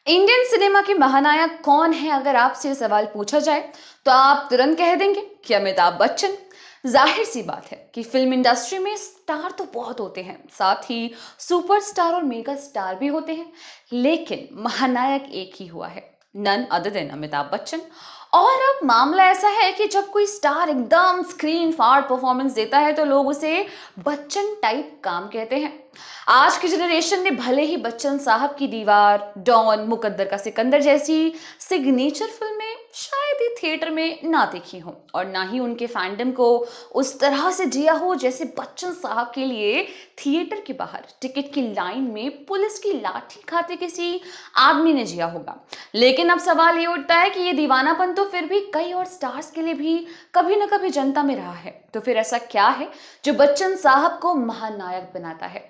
Indian cinema के महानायक कौन है अगर आपसे सवाल पूछा जाए तो आप तुरंत कह देंगे कि अमिताभ बच्चन। जाहिर सी बात है कि फिल्म इंडस्ट्री में स्टार तो बहुत होते हैं, साथ ही सुपरस्टार और मेगा स्टार भी होते हैं, लेकिन महानायक एक ही हुआ है, none other than Amitabh Bachchan. और अब मामला ऐसा है कि जब कोई स्टार एकदम स्क्रीन फाड़ परफॉर्मेंस देता है तो लोग उसे बच्चन टाइप काम कहते हैं। आज की जनरेशन ने भले ही बच्चन साहब की दीवार, डॉन, मुकद्दर का सिकंदर जैसी सिग्नेचर फिल्में शायद ही थिएटर में ना देखी हो और ना ही उनके फैंडम को उस तरह से जिया हो जैसे बच्चन साहब के लिए थिएटर के बाहर टिकट की लाइन में पुलिस की लाठी खाते किसी आदमी ने जिया होगा। लेकिन अब सवाल ये उठता है कि ये दीवानापन तो फिर भी कई और स्टार्स के लिए भी कभी ना कभी जनता में रहा है, तो फिर ऐसा क्या है जो बच्चन साहब को महानायक बनाता है?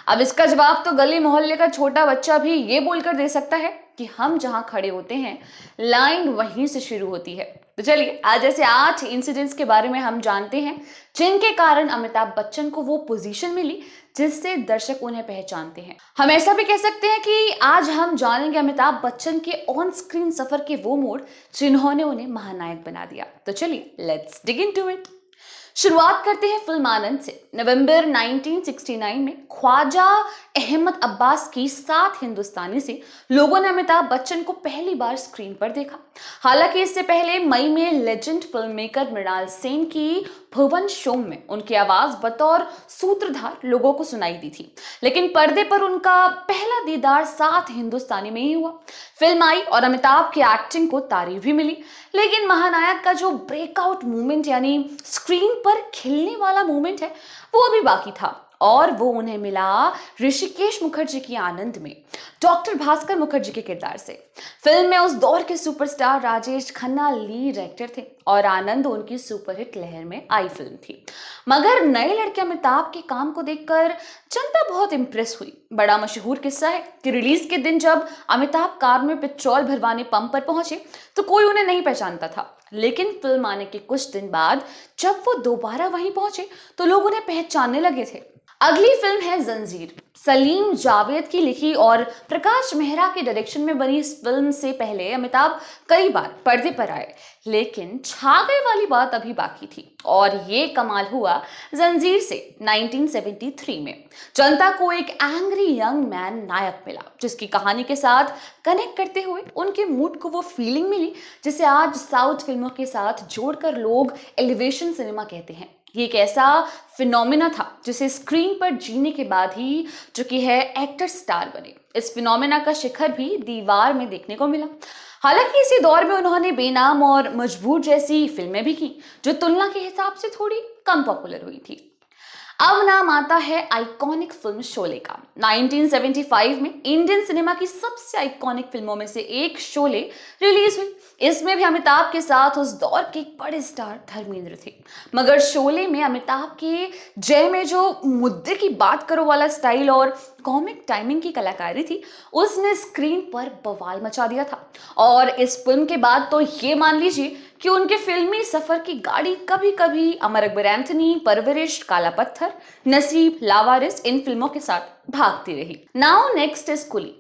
अब इसका जवाब तो गली मोहल्ले का छोटा बच्चा भी ये बोलकर दे सकता है कि हम जहां खड़े होते हैं लाइन वहीं से शुरू होती है। तो चलिए आज ऐसे 8 इंसिडेंट्स के बारे में हम जानते हैं जिनके कारण अमिताभ बच्चन को वो पोजीशन मिली जिससे दर्शक उन्हें पहचानते हैं। हम ऐसा भी कह सकते हैं कि आज हम जानेंगे अमिताभ बच्चन के ऑन स्क्रीन सफर के वो मोड़ जिन्होंने उन्हें महानायक बना दिया। तो चलिए लेट्स डिग इनटू इट। शुरुआत करते हैं फिल्म आनंद से। नवंबर 1969 में ख्वाजा अहमद अब्बास की 7 हिंदुस्तानी से लोगों ने अमिताभ बच्चन को पहली बार स्क्रीन पर देखा। हालांकि इससे पहले मई में legend film maker Mrinal Sen की भुवन शोम में उनकी आवाज बतौर सूत्रधार लोगों को सुनाई दी थी, लेकिन पर्दे पर उनका पहला दीदार 7 हिंदुस्तानी में ही हुआ। फिल्म आई और अमिताभ की एक्टिंग को तारीफ भी मिली, लेकिन महानायक का जो ब्रेकआउट मोमेंट यानी स्क्रीन पर खिलने वाला मोमेंट है वो अभी बाकी था और वो उन्हें मिला ऋषिकेश मुखर्जी की आनंद में डॉक्टर भास्कर मुखर्जी के किरदार से। फिल्म में उस दौर के superstar Rajesh Khanna lead actor थे और आनंद उनकी सुपरहिट लहर में आई फिल्म थी। मगर नए लड़के अमिताभ के काम को देखकर जनता बहुत इंप्रेस हुई। बड़ा मशहूर किस्सा है कि रिलीज के दिन जब अमिताभ कार में पेट्रोल भरवाने पंप पर पहुंचे तो कोई उन्हें नहीं पहचानता था, लेकिन फिल्म आने के कुछ दिन बाद जब वो दोबारा वहीं पहुंचे तो लोग उन्हें पहचानने लगे थे। अगली फिल्म है जंजीर। सलीम जावेद की लिखी और प्रकाश मेहरा के डायरेक्शन में बनी इस फिल्म से पहले अमिताभ कई बार पर्दे पर आए, लेकिन छा गए वाली बात अभी बाकी थी और ये कमाल हुआ जंजीर से 1973 में। जनता को एक एंग्री यंग मैन नायक मिला जिसकी कहानी के साथ कनेक्ट करते हुए उनके मूड को वो फीलिंग मिली जिसे आज साउथ फिल्मों के साथ जोड़कर लोग एलिवेशन सिनेमा कहते हैं। ये एक ऐसा फिनोमिना था जिसे स्क्रीन पर जीने के बाद ही जो कि है एक्टर स्टार बने। इस फिनोमिना का शिखर भी दीवार में देखने को मिला। हालांकि इसी दौर में उन्होंने बेनाम और मजबूर जैसी फिल्में भी की जो तुलना के हिसाब से थोड़ी कम पॉपुलर हुई थी। अब नाम आता है आइकॉनिक फिल्म शोले का। 1975 में इंडियन सिनेमा की सबसे आइकॉनिक फिल्मों में से एक शोले रिलीज हुई। इसमें भी अमिताभ के साथ उस दौर के एक बड़े स्टार धर्मेंद्र थे। मगर शोले में अमिताभ के जय में जो मुद्दे की बात करो वाला स्टाइल और कॉमिक टाइमिंग की कलाकारी थी उसने स्क्रीन पर बवाल मचा दिया था। और इस फिल्म के बाद तो ये मान लीजिए कि उनके फिल्मी सफर की गाड़ी कभी कभी अमर अकबर एंथनी, परवरिश, काला पत्थर, नसीब, लावारिस इन फिल्मों के साथ भागती रही। नाउ नेक्स्ट इज कुली।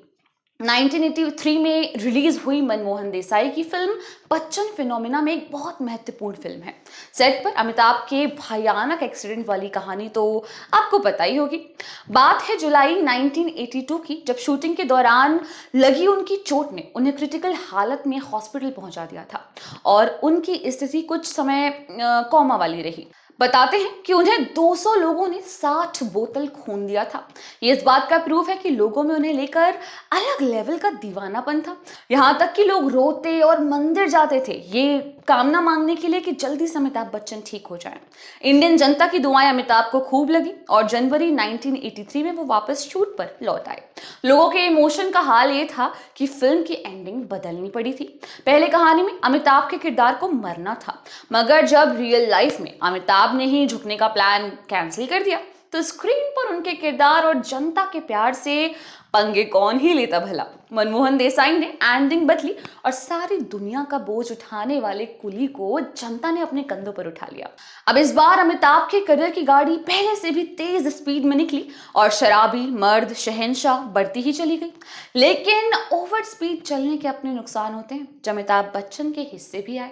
1983 में रिलीज हुई मनमोहन देसाई की फिल्म बच्चन फिनोमिना में एक बहुत महत्वपूर्ण फिल्म है। सेट पर अमिताभ के भयानक एक्सीडेंट वाली कहानी तो आपको पता ही होगी। बात है जुलाई 1982 की, जब शूटिंग के दौरान लगी उनकी चोट ने उन्हें क्रिटिकल हालत में हॉस्पिटल पहुंचा दिया था और उनकी स्थिति कुछ समय कोमा वाली रही। बताते हैं कि उन्हें 200 लोगों ने 60 बोतल खून दिया था। ये इस बात का प्रूफ है कि लोगों में उन्हें लेकर अलग लेवल का दीवानापन था। यहाँ तक कि लोग रोते और मंदिर जाते थे ये कामना मांगने के लिए कि जल्दी से अमिताभ बच्चन ठीक हो जाएं। इंडियन जनता की दुआएं अमिताभ को खूब लगी और जनवरी 1983 में वो वापस शूट पर लौट आए। लोगों के इमोशन का हाल ये था कि फिल्म की एंडिंग बदलनी पड़ी थी। पहले कहानी में अमिताभ के किरदार को मरना था, मगर जब रियल लाइफ में अमिताभ ने ही झुकने का प्लान कैंसिल कर दिया तो स्क्रीन पर उनके किरदार और जनता के प्यार से पंगे कौन ही लेता भला। मनमोहन देसाई ने एंडिंग बदली और सारी दुनिया का बोझ उठाने वाले कुली को जनता ने अपने कंधों पर उठा लिया। अब इस बार अमिताभ के करियर की गाड़ी पहले से भी तेज स्पीड में निकली और शराबी मर्द शहंशाह बढ़ती ही चली गई। लेकिन ओवर स्पीड चलने के अपने नुकसान होते हैं, जो अमिताभ बच्चन के हिस्से भी आए।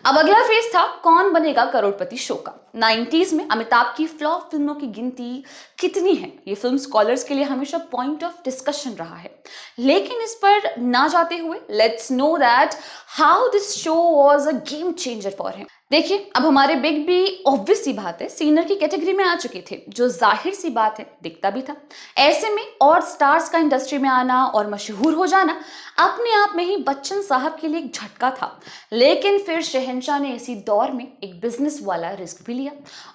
अब अगला फेज था कौन बनेगा करोड़पति शो का। 90s में अमिताभ की फ्लॉप फिल्मों की गिनती कितनी है, ये फिल्म स्कॉलर्स के लिए हमेशा पॉइंट ऑफ डिस्कशन रहा है। लेकिन इस पर ना जाते हुए let's know that how this show was a game changer for him. देखिए, अब हमारे बिग बी ऑब्वियस सी बात है सीनियर की कैटेगरी में आ चुके थे, जो जाहिर सी बात है दिखता भी था। ऐसे में और स्टार्स का इंडस्ट्री में आना और मशहूर हो जाना अपने आप में ही बच्चन साहब के लिए एक झटका था। लेकिन फिर शहंशाह ने इसी दौर में एक बिजनेस वाला रिस्क भी लिया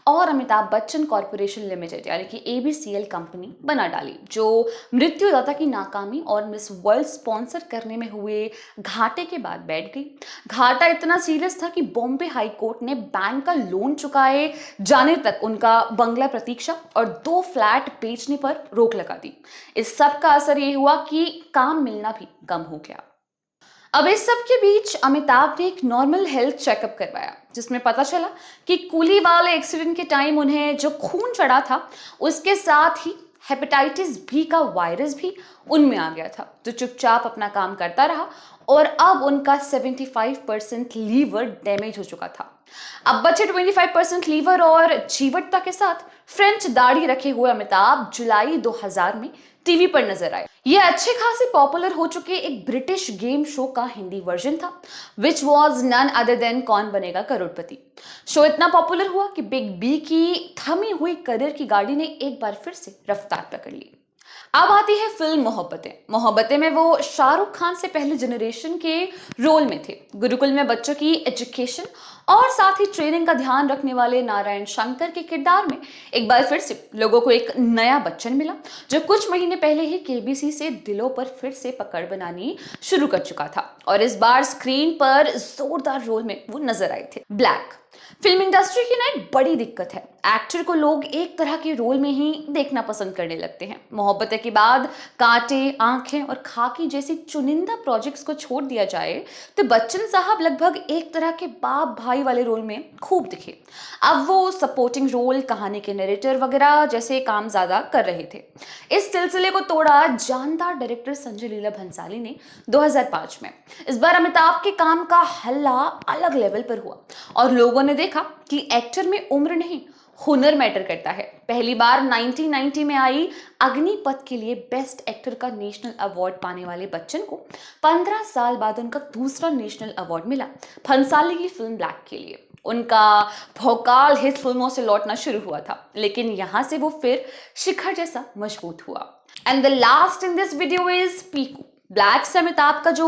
और अमिताभ बच्चन कॉरपोरेशन लिमिटेड यानी कि एबीसीएल कंपनी बना डाली, जो मृत्युदाता की नाकामी और मिस वर्ल्ड स्पॉन्सर करने में हुए घाटे के बाद बैठ गई। घाटा इतना सीरियस था कि बॉम्बे हाई कोर्ट ने बैंक का लोन चुकाए जाने तक उनका बंगला प्रतीक्षा और 2 फ्लैट बेचने पर रोक लगा दी। इस सब का असर ये हुआ कि काम मिलना भी कम हो गया। अब इस सब के बीच अमिताभ ने एक नॉर्मल हेल्थ चेकअप करवाया, जिसमें पता चला कि कुली वाले एक्सीडेंट के टाइम उन्हें जो खून चढ़ा था उसके साथ ही हेपेटाइटिस बी का वायरस भी उनमें आ गया था, जो चुपचाप अपना काम करता रहा और अब उनका 75% लीवर डैमेज हो चुका था। अब बचे 25% लीवर और जीवटता के साथ फ्रेंच दाढ़ी रखे हुए अमिताभ जुलाई 2000 में टीवी पर नजर आए। ये अच्छे खासे पॉपुलर हो चुके एक ब्रिटिश गेम शो का हिंदी वर्जन था, which was none other than Kaun Banega Crorepati. Show इतना पॉपुलर हुआ कि बिग बी की थमी हुई करियर की गाड़ी ने एक बार फिर से रफ्तार पकड़ ली। अब आती है फिल्म मोहब्बतें। मोहब्बतें में वो शाहरुख खान से पहले जनरेशन के रोल में थे। गुरुकुल में बच्चों की एजुकेशन और साथ ही ट्रेनिंग का ध्यान रखने वाले नारायण शंकर के किरदार में एक बार फिर से लोगों को एक नया बच्चन मिला, जो कुछ महीने पहले ही केबीसी से दिलों पर फिर से पकड़ बनानी शुरू कर चुका था और इस बार स्क्रीन पर जोरदार रोल में वो नजर आए थे। ब्लैक फिल्म इंडस्ट्री की ना एक बड़ी दिक्कत है, एक्टर को लोग एक तरह के रोल में ही देखना पसंद करने लगते हैं। मोहब्बतें के बाद कांटे, आंखें और खाकी जैसी चुनिंदा प्रोजेक्ट्स को छोड़ दिया जाए तो बच्चन साहब लगभग एक तरह के बाप भाई वाले रोल में खूब दिखे। अब वो सपोर्टिंग रोल, कहानी के नरेटर वगैरह जैसे काम ज्यादा कर रहे थे। इस सिलसिले को तोड़ा जानदार डायरेक्टर संजय लीला भंसाली ने 2005 में। इस बार अमिताभ के काम का हल्ला अलग लेवल पर हुआ और लोगों ने देखा कि एक्टर में उम्र नहीं हुनर मैटर करता है। पहली बार 1990 में आई अग्निपथ के लिए बेस्ट एक्टर का नेशनल अवार्ड पाने वाले बच्चन को 15 साल बाद उनका दूसरा नेशनल अवार्ड मिला भंसाली की फिल्म ब्लैक के लिए। उनका भौकाल हिट फिल्मों से लौटना शुरू हुआ था, लेकिन यहां से वो फिर शिखर जैसा मजबूत हुआ। And the last in this video is Piku. Black से अमिताभ का जो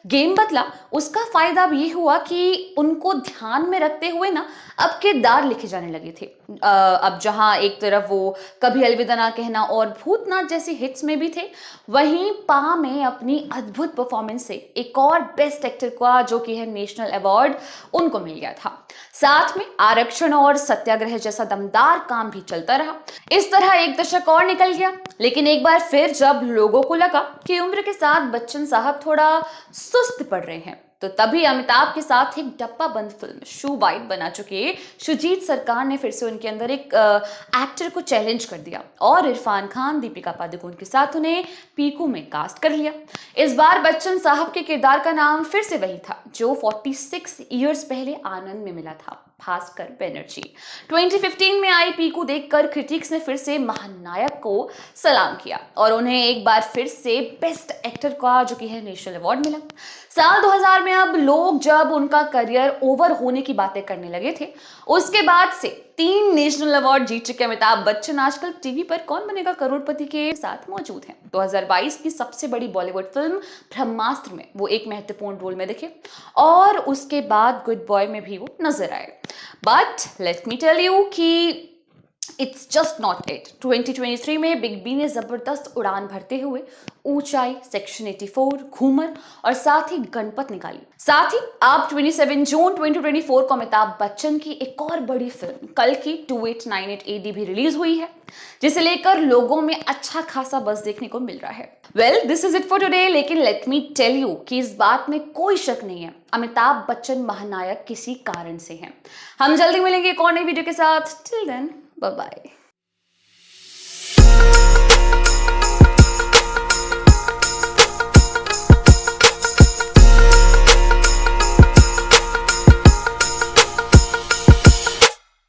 गेम बदला, उसका फायदा अब ये हुआ कि उनको ध्यान में रखते हुए ना अब किरदार लिखे जाने लगे थे। अब जहां एक तरफ वो कभी अलविदा ना कहना और भूतनाथ जैसी हिट्स में भी थे, वहीं पा में अपनी अद्भुत परफॉर्मेंस से एक और बेस्ट एक्टर का जो कि है नेशनल अवार्ड उनको मिल गया था। साथ में आरक्षण और सत्याग्रह जैसा दमदार काम भी चलता रहा। इस तरह एक दशक और निकल गया, लेकिन एक बार फिर जब लोगों को लगा कि उम्र के साथ बच्चन साहब थोड़ा सुस्त पड़ रहे हैं, तो तभी अमिताभ के साथ एक डब्बा बंद फिल्म शू वाइट बना चुके शुजीत सरकार ने फिर से उनके अंदर एक एक्टर को चैलेंज कर दिया और इरफान खान, दीपिका पादुकोण के साथ उन्हें पीकू में कास्ट कर लिया। इस बार बच्चन साहब के किरदार का नाम फिर से वही था जो 46 इयर्स पहले आनंद में मिला था, भास्कर बनर्जी। 2015 में आई पीकू देखकर क्रिटिक्स ने फिर से महानायक को सलाम किया और उन्हें एक बार फिर से बेस्ट एक्टर का जो कि है नेशनल अवार्ड मिला। साल 2000 में अब लोग जब उनका करियर ओवर होने की बातें करने लगे थे, उसके बाद से 3 नेशनल अवार्ड जीत चुके अमिताभ बच्चन आजकल टीवी पर कौन बनेगा करोड़पति के साथ मौजूद हैं। 2022 की सबसे बड़ी बॉलीवुड फिल्म ब्रह्मास्त्र में वो एक महत्वपूर्ण रोल में दिखे और उसके बाद गुड बॉय में भी वो नजर आए। But let me tell you कि इट्स जस्ट नॉट इट। 2023 में बिग बी ने जबरदस्त उड़ान भरते हुए ऊंचाई, सेक्शन 84, घूमर और साथ ही गणपत निकाली। साथ ही आप 27 जून 2024 को अमिताभ बच्चन की एक और बड़ी फिल्म कल की 2898 AD भी रिलीज हुई है, जिसे लेकर लोगों में अच्छा खासा बज़ देखने को मिल रहा है। Well, this is it for today, लेकिन लेट मी टेल यू कि इस बात में कोई शक नहीं है, अमिताभ बच्चन महानायक किसी कारण से हैं। हम जल्दी मिलेंगे एक और नई वीडियो के साथ। Till then, bye bye.